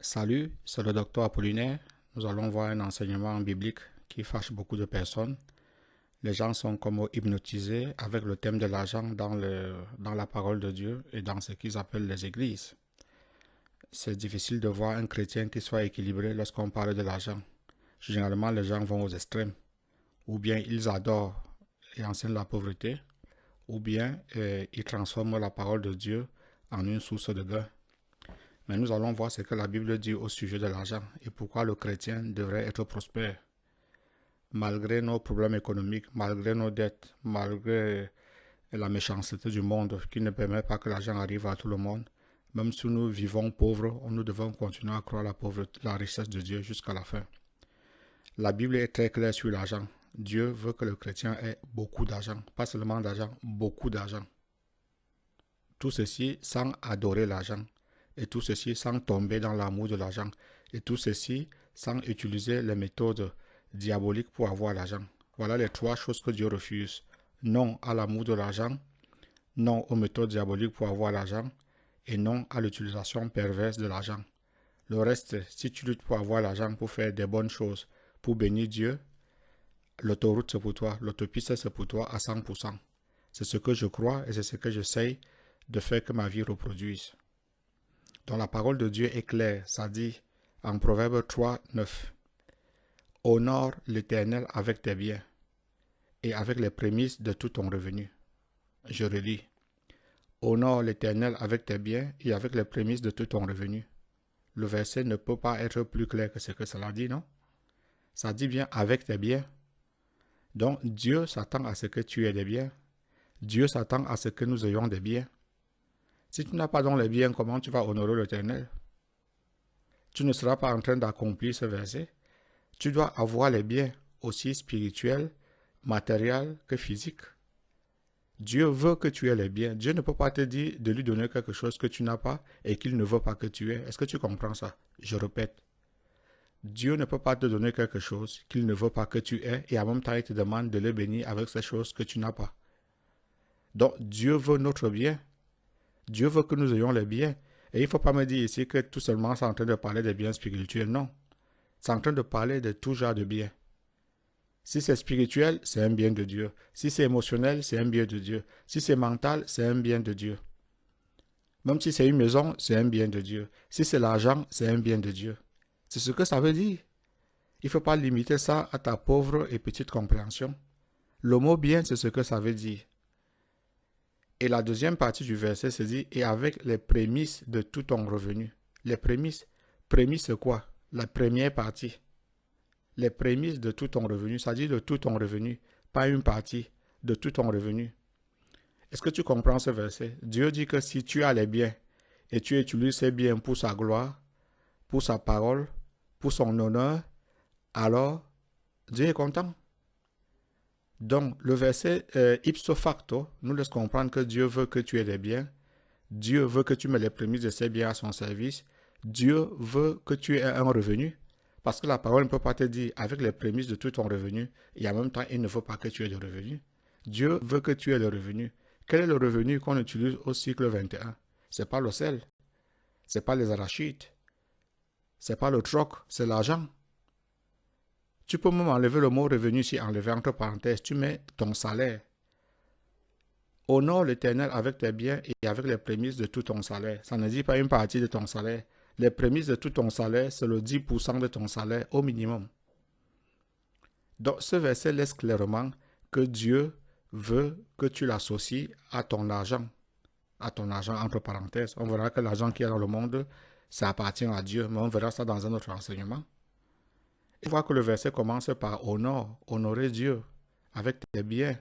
Salut, c'est le docteur Apollinaire. Nous allons voir un enseignement biblique qui fâche beaucoup de personnes. Les gens sont comme hypnotisés avec le thème de l'argent dans la parole de Dieu et dans ce qu'ils appellent les églises. C'est difficile de voir un chrétien qui soit équilibré lorsqu'on parle de l'argent. Généralement, les gens vont aux extrêmes. Ou bien ils adorent et enseignent la pauvreté, ou bien ils transforment la parole de Dieu en une source de gain. Mais nous allons voir ce que la Bible dit au sujet de l'argent et pourquoi le chrétien devrait être prospère. Malgré nos problèmes économiques, malgré nos dettes, malgré la méchanceté du monde qui ne permet pas que l'argent arrive à tout le monde, même si nous vivons pauvres, nous devons continuer à croire la richesse de Dieu jusqu'à la fin. La Bible est très claire sur l'argent. Dieu veut que le chrétien ait beaucoup d'argent, pas seulement d'argent, beaucoup d'argent. Tout ceci sans adorer l'argent. Et tout ceci sans tomber dans l'amour de l'argent. Et tout ceci sans utiliser les méthodes diaboliques pour avoir l'argent. Voilà les trois choses que Dieu refuse. Non à l'amour de l'argent, non aux méthodes diaboliques pour avoir l'argent, et non à l'utilisation perverse de l'argent. Le reste, si tu luttes pour avoir l'argent, pour faire des bonnes choses, pour bénir Dieu, l'autoroute c'est pour toi, l'autopiste c'est pour toi à 100%. C'est ce que je crois et c'est ce que j'essaye de faire que ma vie reproduise. Donc la parole de Dieu est claire, ça dit en Proverbe 3, 9. Honore l'Éternel avec tes biens et avec les prémices de tout ton revenu. Je relis. Honore l'Éternel avec tes biens et avec les prémices de tout ton revenu. Le verset ne peut pas être plus clair que ce que cela dit, non? Ça dit bien avec tes biens. Donc Dieu s'attend à ce que tu aies des biens. Dieu s'attend à ce que nous ayons des biens. Si tu n'as pas donc les biens, comment tu vas honorer l'Éternel? Tu ne seras pas en train d'accomplir ce verset. Tu dois avoir les biens, aussi spirituels, matériels que physiques. Dieu veut que tu aies les biens. Dieu ne peut pas te dire de lui donner quelque chose que tu n'as pas et qu'il ne veut pas que tu aies. Est-ce que tu comprends ça? Je répète. Dieu ne peut pas te donner quelque chose qu'il ne veut pas que tu aies et en même temps il te demande de le bénir avec ces choses que tu n'as pas. Donc Dieu veut notre bien. Dieu veut que nous ayons les biens. Et il ne faut pas me dire ici que tout seulement c'est en train de parler des biens spirituels. Non. C'est en train de parler de tout genre de biens. Si c'est spirituel, c'est un bien de Dieu. Si c'est émotionnel, c'est un bien de Dieu. Si c'est mental, c'est un bien de Dieu. Même si c'est une maison, c'est un bien de Dieu. Si c'est l'argent, c'est un bien de Dieu. C'est ce que ça veut dire. Il ne faut pas limiter ça à ta pauvre et petite compréhension. Le mot bien, c'est ce que ça veut dire. Et la deuxième partie du verset se dit, et avec les prémices de tout ton revenu. Les prémices, prémices c'est quoi? La première partie. Les prémices de tout ton revenu, ça dit de tout ton revenu, pas une partie, de tout ton revenu. Est-ce que tu comprends ce verset? Dieu dit que si tu as les biens et tu utilises ces biens pour sa gloire, pour sa parole, pour son honneur, alors Dieu est content. Donc, le verset ipso facto nous laisse comprendre que Dieu veut que tu aies des biens. Dieu veut que tu mets les prémices de ces biens à son service. Dieu veut que tu aies un revenu. Parce que la parole ne peut pas te dire avec les prémices de tout ton revenu et en même temps, il ne faut pas que tu aies de revenu. Dieu veut que tu aies le revenu. Quel est le revenu qu'on utilise au cycle 21? Ce n'est pas le sel, ce n'est pas les arachides, ce n'est pas le troc, c'est l'argent. Tu peux même enlever le mot revenu ici, enlever entre parenthèses, tu mets ton salaire. Honore l'Éternel avec tes biens et avec les prémices de tout ton salaire. Ça ne dit pas une partie de ton salaire. Les prémices de tout ton salaire, c'est le 10% de ton salaire au minimum. Donc ce verset laisse clairement que Dieu veut que tu l'associes à ton argent. À ton argent entre parenthèses. On verra que l'argent qui est dans le monde, ça appartient à Dieu, mais on verra ça dans un autre enseignement. Il faut que le verset commence par honore, honorer Dieu avec tes biens,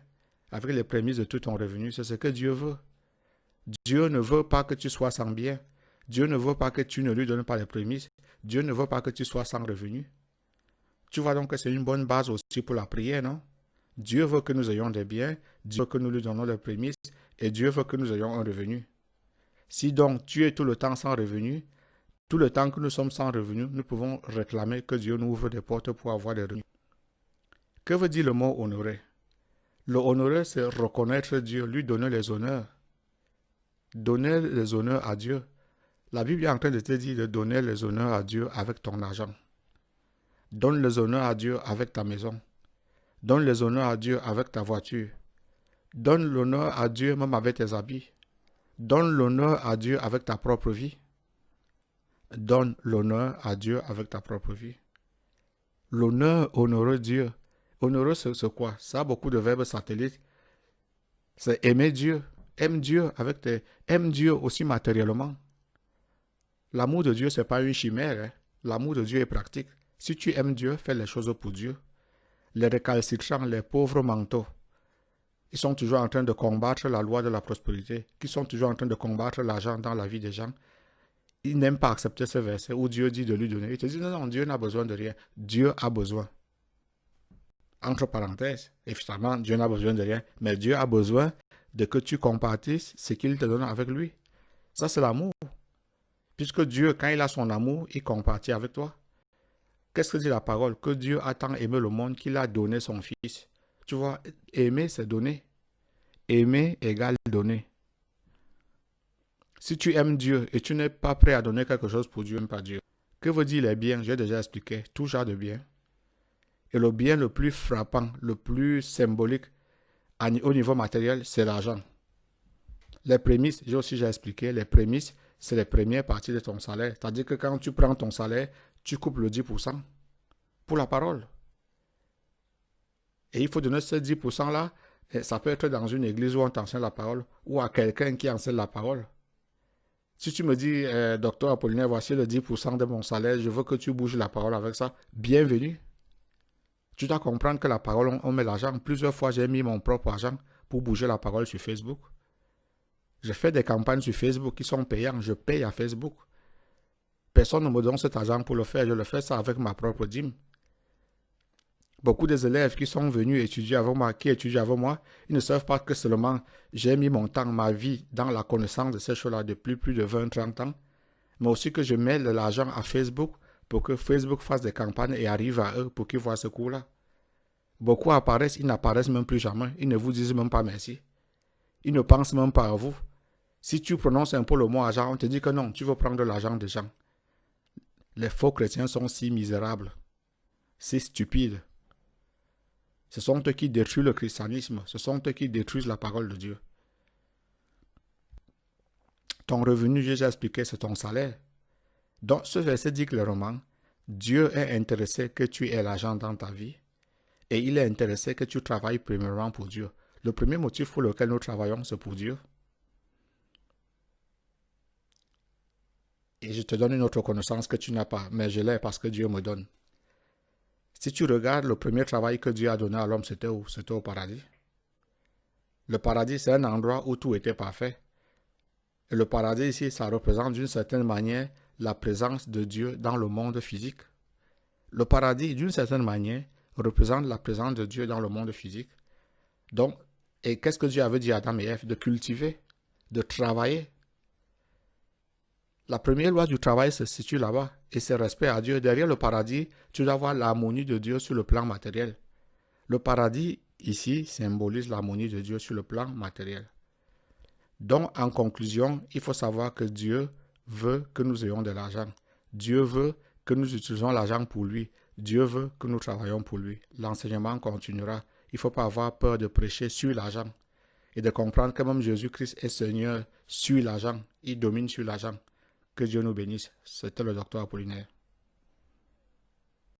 avec les prémices de tout ton revenu. C'est ce que Dieu veut. Dieu ne veut pas que tu sois sans bien. Dieu ne veut pas que tu ne lui donnes pas les prémices. Dieu ne veut pas que tu sois sans revenu. Tu vois donc que c'est une bonne base aussi pour la prière, non? Dieu veut que nous ayons des biens, Dieu veut que nous lui donnons les prémices et Dieu veut que nous ayons un revenu. Si donc tu es tout le temps sans revenu, tout le temps que nous sommes sans revenu, nous pouvons réclamer que Dieu nous ouvre des portes pour avoir des revenus. Que veut dire le mot honorer? Le honorer, c'est reconnaître Dieu, lui donner les honneurs. Donner les honneurs à Dieu. La Bible est en train de te dire de donner les honneurs à Dieu avec ton argent. Donne les honneurs à Dieu avec ta maison. Donne les honneurs à Dieu avec ta voiture. Donne l'honneur à Dieu même avec tes habits. Donne l'honneur à Dieu avec ta propre vie. Donne l'honneur à Dieu avec ta propre vie. L'honneur, honorer Dieu. Honorer, c'est quoi? Ça a beaucoup de verbes satellites. C'est aimer Dieu. Aime Dieu avec tes... Aime Dieu aussi matériellement. L'amour de Dieu, ce n'est pas une chimère. Hein? L'amour de Dieu est pratique. Si tu aimes Dieu, fais les choses pour Dieu. Les récalcitrants, les pauvres manteaux, ils sont toujours en train de combattre la loi de la prospérité, qui sont toujours en train de combattre l'argent dans la vie des gens. Ils n'aiment pas accepter ce verset où Dieu dit de lui donner. Ils te disent non, Dieu n'a besoin de rien. Dieu a besoin. Entre parenthèses, évidemment, Dieu n'a besoin de rien, mais Dieu a besoin de que tu compatisses ce qu'il te donne avec lui. Ça, c'est l'amour. Puisque Dieu, quand il a son amour, il compatit avec toi. Qu'est-ce que dit la parole? Que Dieu a tant aimé le monde qu'il a donné son Fils. Tu vois, aimer, c'est donner. Aimer égale donner. Si tu aimes Dieu et tu n'es pas prêt à donner quelque chose pour Dieu, n'aime pas Dieu. Que veut dire les biens? J'ai déjà expliqué. Tout genre de biens. Et le bien le plus frappant, le plus symbolique au niveau matériel, c'est l'argent. Les prémices, j'ai expliqué, les prémices, c'est les premières parties de ton salaire. C'est-à-dire que quand tu prends ton salaire, tu coupes le 10% pour la parole. Et il faut donner ce 10%-là, ça peut être dans une église où on t'enseigne la parole, ou à quelqu'un qui enseigne la parole. Si tu me dis, docteur Apollinaire, voici le 10% de mon salaire, je veux que tu bouges la parole avec ça, bienvenue. Tu dois comprendre que la parole, on met l'argent. Plusieurs fois, j'ai mis mon propre argent pour bouger la parole sur Facebook. Je fais des campagnes sur Facebook qui sont payantes. Je paye à Facebook. Personne ne me donne cet argent pour le faire. Je le fais ça avec ma propre dîme. Beaucoup des élèves qui sont venus étudier avec moi, qui étudient avec moi, ils ne savent pas que seulement j'ai mis mon temps, ma vie dans la connaissance de ces choses-là depuis plus de 20-30 ans, mais aussi que je mets de l'argent à Facebook pour que Facebook fasse des campagnes et arrive à eux pour qu'ils voient ce cours-là. Beaucoup apparaissent, ils n'apparaissent même plus jamais, ils ne vous disent même pas merci. Ils ne pensent même pas à vous. Si tu prononces un peu le mot argent, on te dit que non, tu veux prendre l'argent des gens. Les faux chrétiens sont si misérables, si stupides. Ce sont eux qui détruisent le christianisme, ce sont eux qui détruisent la parole de Dieu. Ton revenu, j'ai déjà expliqué, c'est ton salaire. Donc ce verset dit clairement, Dieu est intéressé que tu aies l'argent dans ta vie et il est intéressé que tu travailles premièrement pour Dieu. Le premier motif pour lequel nous travaillons, c'est pour Dieu. Et je te donne une autre connaissance que tu n'as pas, mais je l'ai parce que Dieu me donne. Si tu regardes, le premier travail que Dieu a donné à l'homme, c'était où? C'était au paradis. Le paradis, c'est un endroit où tout était parfait. Et le paradis ici, ça représente d'une certaine manière la présence de Dieu dans le monde physique. Le paradis, d'une certaine manière, représente la présence de Dieu dans le monde physique. Donc, et qu'est-ce que Dieu avait dit à Adam et Ève? De cultiver, de travailler. La première loi du travail se situe là-bas et c'est respect à Dieu. Derrière le paradis, tu dois voir l'harmonie de Dieu sur le plan matériel. Le paradis, ici, symbolise l'harmonie de Dieu sur le plan matériel. Donc, en conclusion, il faut savoir que Dieu veut que nous ayons de l'argent. Dieu veut que nous utilisons l'argent pour lui. Dieu veut que nous travaillons pour lui. L'enseignement continuera. Il ne faut pas avoir peur de prêcher sur l'argent et de comprendre que même Jésus-Christ est Seigneur sur l'argent. Il domine sur l'argent. Que Dieu nous bénisse. C'était le docteur Apollinaire.